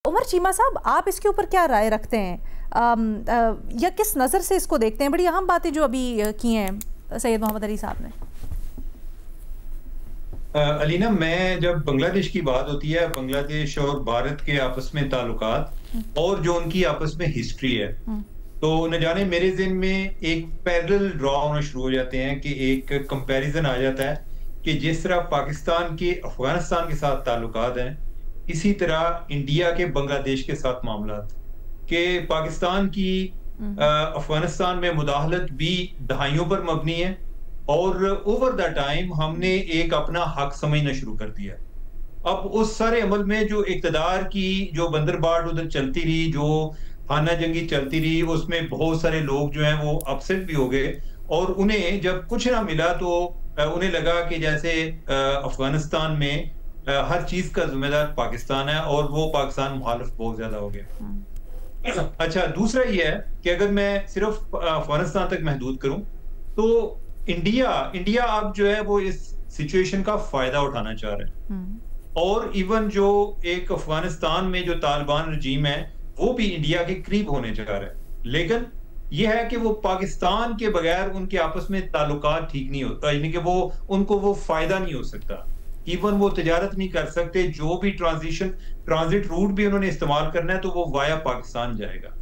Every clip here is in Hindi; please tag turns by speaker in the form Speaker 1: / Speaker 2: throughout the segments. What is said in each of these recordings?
Speaker 1: उमर चीमा साहब, आप इसके ऊपर क्या राय रखते हैं या किस नज़र से इसको देखते हैं? बड़ी अहम बातें जो अभी की हैं सैयद मोहम्मद अली साहब ने।
Speaker 2: अलीना, मैं जब बांग्लादेश की बात होती है, बांग्लादेश और भारत के आपस में ताल्लुकात और जो उनकी आपस में हिस्ट्री है, तो न जाने मेरे ज़हन में एक पैरेलल ड्रॉ होना शुरू हो जाते हैं कि एक कंपैरिजन आ जाता है कि जिस तरह पाकिस्तान के अफगानिस्तान के साथ ताल्लुकात हैं, इसी तरह इंडिया के बांग्लादेश के साथ मामलात कि पाकिस्तान की अफगानिस्तान में मुदाखलत भी दहाइयों पर मबनी है और ओवर द टाइम हमने एक अपना हक समझना शुरू कर दिया। अब उस सारे अमल में जो इक़्तिदार की जो बंदरबाट उधर चलती रही, जो खाना जंगी चलती रही, उसमें बहुत सारे लोग जो हैं वो अपसेट भी हो गए और उन्हें जब कुछ ना मिला तो उन्हें लगा कि जैसे अफगानिस्तान में हर चीज का जिम्मेदार पाकिस्तान है और वो पाकिस्तान मुखालिफ बहुत ज्यादा हो गया। अच्छा, दूसरा ये है कि अगर मैं सिर्फ अफगानिस्तान तक महदूद करूं तो इंडिया अब जो है वो इस सिचुएशन का फायदा उठाना चाह रहा है और इवन जो एक अफगानिस्तान में जो तालिबान रजीम है वो भी इंडिया के करीब होने जा रहा है, लेकिन यह है कि वो पाकिस्तान के बगैर उनके आपस में ताल्लुकात ठीक नहीं होता, यानी कि वो उनको वो फायदा नहीं हो सकता, इवन वो तिजारत नहीं कर सकते। जो भी ट्रांजिट रूट भी उन्होंने इस्तेमाल करना है तो वो वाया पाकिस्तान जाएगा।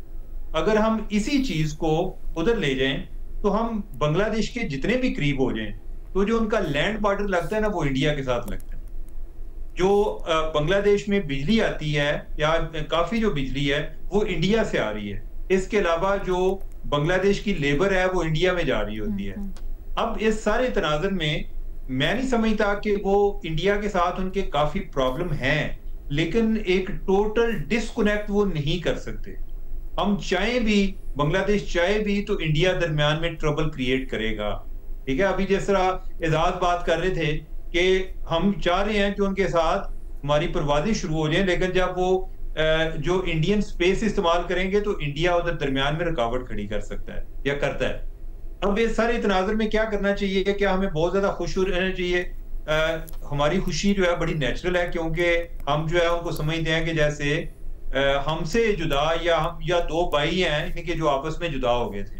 Speaker 2: अगर हम इसी चीज को उधर ले जाएं तो हम बांग्लादेश के जितने भी करीब हो जाएं तो जो उनका लैंड बॉर्डर लगता है ना वो इंडिया के साथ लगता है। जो बांग्लादेश में बिजली आती है या काफी जो बिजली है वो इंडिया से आ रही है, इसके अलावा जो बांग्लादेश की लेबर है वो इंडिया में जा रही होती है। अब इस सारे तनाज़ुर में मैं नहीं समझता कि वो इंडिया के साथ उनके काफी प्रॉब्लम हैं, लेकिन एक टोटल डिस्कनेक्ट वो नहीं कर सकते। हम चाहे भी, बांग्लादेश चाहे भी तो इंडिया दरमियान में ट्रबल क्रिएट करेगा। ठीक है, अभी जिस तरह एजाज बात कर रहे थे कि हम चाह रहे हैं कि उनके साथ हमारी परवाज़ें शुरू हो जाए, लेकिन जब वो जो इंडियन स्पेस इस्तेमाल करेंगे तो इंडिया उधर दरमियान में रुकावट खड़ी कर सकता है या करता है। अब इस सारे तनाज़ुर में क्या करना चाहिए? क्या हमें बहुत ज्यादा खुश रहना चाहिए? हमारी खुशी जो है बड़ी नेचुरल है, क्योंकि हम जो है उनको समझते हैं कि जैसे हमसे जुदा या दो भाई हैं इनके जो आपस में जुदा हो गए थे,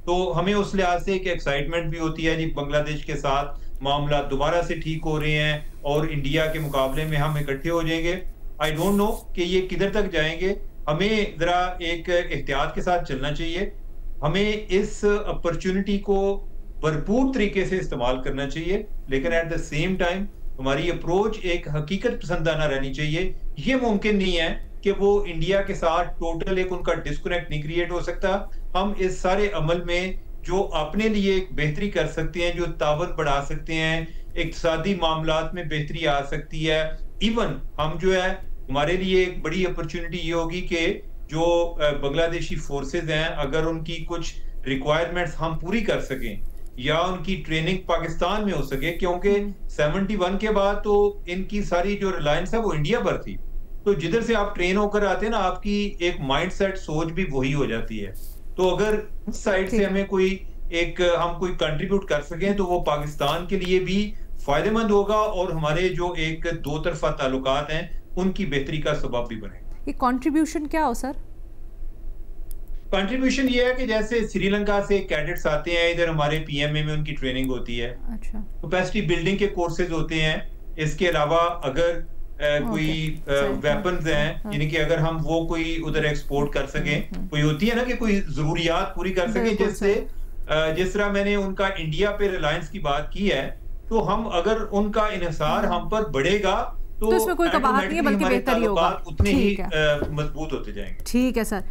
Speaker 2: तो हमें उस लिहाज से एक एक्साइटमेंट भी होती है जी, बांग्लादेश के साथ मामला दोबारा से ठीक हो रहे हैं और इंडिया के मुकाबले में हम इकट्ठे हो जाएंगे। आई डोंट नो कि ये किधर तक जाएंगे। हमें जरा एक एहतियात के साथ चलना चाहिए, हमें इस अपॉर्चुनिटी को भरपूर तरीके से इस्तेमाल करना चाहिए, लेकिन एट द सेम टाइम हमारी अप्रोच एक हकीकत पसंदाना रहनी चाहिए। ये मुमकिन नहीं है कि वो इंडिया के साथ टोटल एक उनका डिस्कनेक्ट नहीं क्रिएट हो सकता। हम इस सारे अमल में जो अपने लिए एक बेहतरी कर सकते हैं, जो तावत बढ़ा सकते हैं, इक्तिसादी मामलात में बेहतरी आ सकती है। इवन हम जो है हमारे लिए एक बड़ी अपॉर्चुनिटी ये होगी कि जो बांग्लादेशी फोर्सेस हैं, अगर उनकी कुछ रिक्वायरमेंट्स हम पूरी कर सकें या उनकी ट्रेनिंग पाकिस्तान में हो सके, क्योंकि 71 के बाद तो इनकी सारी जो रिलायंस है वो इंडिया पर थी, तो जिधर से आप ट्रेन होकर आते हैं ना, आपकी एक माइंडसेट सोच भी वही हो जाती है। तो अगर उस साइड से हमें हम कोई कंट्रीब्यूट कर सकें तो वो पाकिस्तान के लिए भी फायदेमंद होगा और हमारे जो एक दो तरफा ताल्लुकात हैं उनकी बेहतरी का सबब भी बनेगा।
Speaker 1: ये कंट्रीब्यूशन क्या हो सर?
Speaker 2: कंट्रीब्यूशन ये है कि जैसे श्रीलंका से कैडेट्स आते हैं इधर, हमारे पीएमए में उनकी ट्रेनिंग होती है, अच्छा, कैपेसिटी बिल्डिंग के कोर्सेज होते हैं। इसके अलावा अगर कोई वेपन्स हैं, यानी कि अगर हम वो कोई उधर एक्सपोर्ट कर सकें, कोई होती है ना कि कोई जरूरियात पूरी कर सकें, जिससे जिस तरह मैंने उनका इंडिया पे रिलायंस की बात की है, तो हम अगर उनका इन्हिसार हम पर बढ़ेगा तो
Speaker 1: इसमें कोई कबाहत नहीं है, बल्कि बेहतरी होगा,
Speaker 2: उतने ही मजबूत होते जाएंगे।
Speaker 1: ठीक है सर।